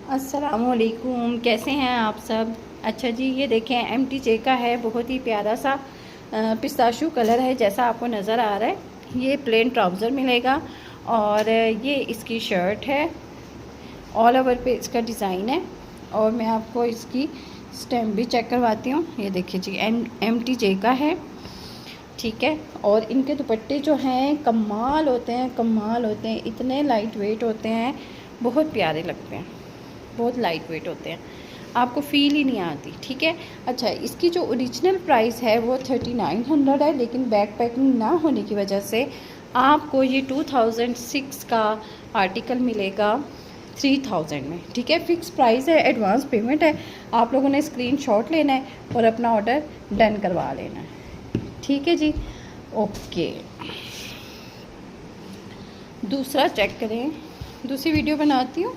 अस्सलामुअलैकुम, कैसे हैं आप सब। अच्छा जी, ये देखें MTJ का है, बहुत ही प्यारा सा पिस्ताशू कलर है जैसा आपको नज़र आ रहा है। ये प्लेन ट्राउज़र मिलेगा और ये इसकी शर्ट है। ऑल ओवर पे इसका डिज़ाइन है और मैं आपको इसकी स्टैम्प भी चेक करवाती हूँ। ये देखिए जी, MTJ का है, ठीक है। और इनके दुपट्टे जो हैं कमाल होते हैं, कमाल होते हैं, इतने लाइट वेट होते हैं, बहुत प्यारे लगते हैं, बहुत लाइट वेट होते हैं, आपको फ़ील ही नहीं आती, ठीक है। अच्छा, इसकी जो ओरिजिनल प्राइस है वो 3900 है, लेकिन बैक पैकिंग ना होने की वजह से आपको ये 2006 का आर्टिकल मिलेगा 3000 में, ठीक है। फ़िक्स प्राइस है, एडवांस पेमेंट है, आप लोगों ने स्क्रीनशॉट लेना है और अपना ऑर्डर डन करवा लेना है, ठीक है जी। ओके, दूसरा चेक करें, दूसरी वीडियो बनाती हूँ।